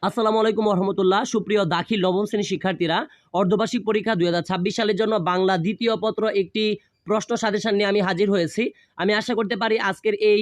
আসসালামু আলাইকুম রহমতুল্লাহ। সুপ্রিয় দাখিল নবম শ্রেণীর শিক্ষার্থীরা, অর্ধবার্ষিক পরীক্ষা 2026 সালের জন্য বাংলা দ্বিতীয় পত্র একটি প্রশ্ন সাজেশন নিয়ে আমি হাজির হয়েছি। আমি আশা করতে পারি আজকের এই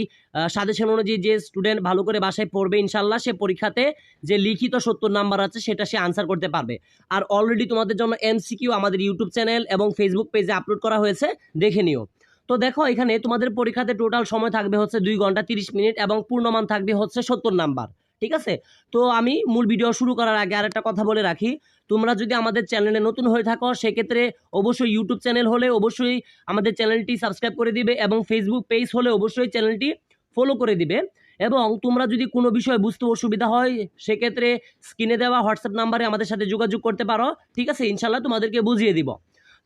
সাজেশন অনুযায়ী যে স্টুডেন্ট ভালো করে বাসায় পড়বে ইনশাল্লাহ সে পরীক্ষাতে যে লিখিত 70 নাম্বার আছে সেটা সে আনসার করতে পারবে। আর অলরেডি তোমাদের জন্য এমসিকিউ আমাদের ইউটিউব চ্যানেল এবং ফেসবুক পেজে আপলোড করা হয়েছে, দেখে নিও। তো দেখো, এখানে তোমাদের পরীক্ষাতে টোটাল সময় থাকবে হচ্ছে 2 ঘন্টা 30 মিনিট এবং পূর্ণমান থাকবে হচ্ছে 70 নাম্বার। ঠিক আছে? তো আমি মূল ভিডিও শুরু করার আগে আরেকটা কথা বলে রাখি, তোমরা যদি আমাদের চ্যানেলে নতুন হয়ে থাকো সেক্ষেত্রে অবশ্যই ইউটিউব চ্যানেল হলে অবশ্যই আমাদের চ্যানেলটি সাবস্ক্রাইব করে দিবে এবং ফেসবুক পেজ হলে অবশ্যই চ্যানেলটি ফলো করে দিবে। এবং তোমরা যদি কোনো বিষয় বুঝতে অসুবিধা হয় সেক্ষেত্রে স্ক্রিনে দেওয়া হোয়াটসঅ্যাপ নাম্বারে আমাদের সাথে যোগাযোগ করতে পারো। ঠিক আছে? ইনশাল্লাহ তোমাদেরকে বুঝিয়ে দিব।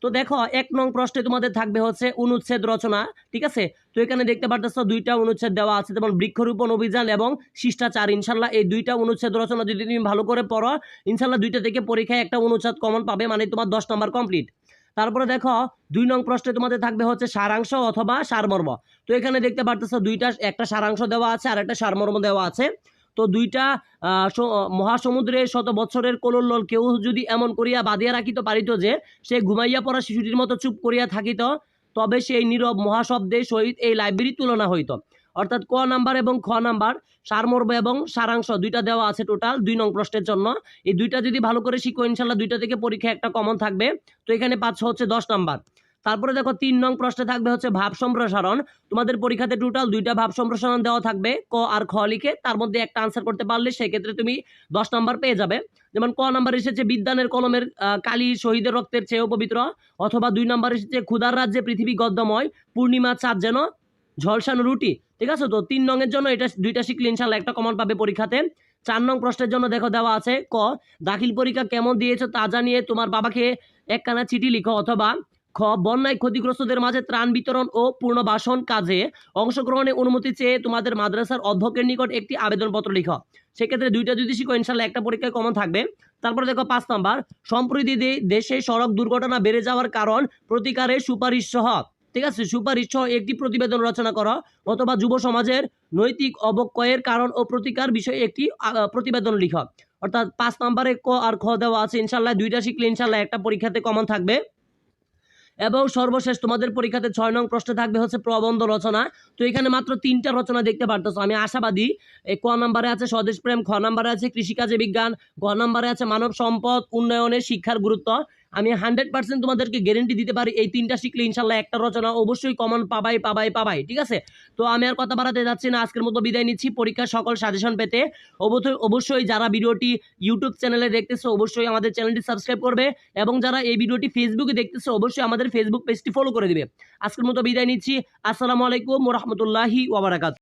তো দেখো, 1 নং প্রশ্নে তোমাদের থাকবে হচ্ছে অনুচ্ছেদ রচনা। ঠিক আছে? তো এখানে দেখতে পাচ্ছ 2টা অনুচ্ছেদ দেওয়া আছে, যেমন বৃক্ষরোপণ অভিযান এবং শিষ্টাচার। ইনশাল্লাহ এই 2টা অনুচ্ছেদ রচনা যদি তুমি ভালো করে পড়ো ইনশাল্লাহ 2টা থেকে পরীক্ষায় একটা অনুচ্ছেদ কমন পাবে, মানে তোমার 10 নাম্বার কমপ্লিট। তারপরে দেখো 2 নং প্রশ্নে তোমাদের থাকবে হচ্ছে সারাংশ অথবা সারমর্ম। তো এখানে দেখতে পাচ্ছ একটা সারাংশ দেওয়া আছে আর একটা সারমর্ম দেওয়া আছে। তো 2টা মহাসমুদ্রের শত বৎসরের কলোল্লল কেউ যদি এমন করিয়া বাঁধিয়া রাখিত পারিত যে সে ঘুমাইয়া পড়া শিশুটির মতো চুপ করিয়া থাকিত, তবে সেই নীরব মহাশব্দের সহিত এই লাইব্রেরির তুলনা হইত। অর্থাৎ ক নাম্বার এবং খ নাম্বার সারমর্ম এবং সারাংশ 2টা দেওয়া আছে টোটাল 2 নং প্রশ্নের জন্য। এই 2টা যদি ভালো করে শিখো ইনশাল্লাহ 2টা থেকে পরীক্ষা একটা কমন থাকবে। তো এখানে পাচ্ছ হচ্ছে 10 নাম্বার। তারপরে দেখো 3 নং প্রশ্নে থাকবে হচ্ছে ভাব সম্প্রসারণ। তোমাদের পরীক্ষাতে টোটাল 2টা ভাব সম্প্রসারণ দেওয়া থাকবে, ক আর খ লিখে তার মধ্যে একটা আনসার করতে পারলে সেক্ষেত্রে তুমি 10 নাম্বার পেয়ে যাবে। যেমন ক নাম্বার এসেছে বিদ্যানের কলমের কালি শহীদের রক্তের চেয়েও পবিত্র, অথবা 2 নাম্বার এসেছে ক্ষুধার রাজ্যে পৃথিবী গদ্যময়, পূর্ণিমা চাঁদ যেন ঝলসানো রুটি। ঠিক আছে? তো 3 নং এর জন্য এটা 2টা শিখলে ইনশাল্লাহ একটা কমন পাবে পরীক্ষাতে। 4 নং প্রশ্নের জন্য দেখো দেওয়া আছে ক দাখিল পরীক্ষা কেমন দিয়েছো তা জানিয়ে তোমার বাবাকে একখানা চিঠি লিখো, অথবা খ বন্যায় ক্ষতিগ্রস্তদের মাঝে ত্রাণ বিতরণ ও পুনর্বাসন কাজে অংশগ্রহণে অনুমতি চেয়ে তোমাদের মাদ্রাসার অধ্যক্ষের নিকট একটি আবেদনপত্র লিখো। সেক্ষেত্রে 2টা যদি শিখো ইনশাল্লাহ একটা পরীক্ষায় কমন থাকবে। তারপরে দেখো 5 নাম্বার সম্প্রতি দেশে সড়ক দুর্ঘটনা বেড়ে যাওয়ার কারণ প্রতিকারের সুপারিশ সহ। ঠিক আছে? সুপারিশ সহ একটি প্রতিবেদন রচনা করো, অথবা যুব সমাজের নৈতিক অবক্ষয়ের কারণ ও প্রতিকার বিষয়ে একটি প্রতিবেদন লিখো। অর্থাৎ 5 নাম্বারে ক আর খ দেওয়া আছে, ইনশাল্লাহ 2টা শিখলে ইনশাল্লাহ একটা পরীক্ষাতে কমন থাকবে। এবং সর্বশেষ তোমাদের পরীক্ষাতে 6 নং প্রশ্নে থাকবে হচ্ছে প্রবন্ধ রচনা। তো এখানে মাত্র 3টা রচনা দেখতে পারতেছো। আমি আশাবাদী ক নাম্বারে আছে স্বদেশপ্রেম, খ নাম্বারে আছে কৃষিকাজে বিজ্ঞান, গ নাম্বারে আছে মানব সম্পদ উন্নয়নে শিক্ষার গুরুত্ব। আমি 100% তোমাদেরকে গ্যারেন্টি দিতে পারি এই 3টা শিখলে ইনশাল্লাহ একটা রচনা অবশ্যই কমন পাবাই। ঠিক আছে? তো আমি আর কথা বাড়াতে যাচ্ছি না, আজকের মতো বিদায় নিচ্ছি। পরীক্ষার সকল সাজেশন পেতে অবশ্যই যারা ভিডিওটি ইউটিউব চ্যানেলে দেখতেছো অবশ্যই আমাদের চ্যানেলটি সাবস্ক্রাইব করবে, এবং যারা এই ভিডিওটি ফেসবুকে দেখতেছো অবশ্যই আমাদের ফেসবুক পেজটি ফলো করে দিবে। আজকের মতো বিদায় নিচ্ছি। আসসালামু আলাইকুম ওয়া রাহমাতুল্লাহি ওয়া বারাকাতুহু।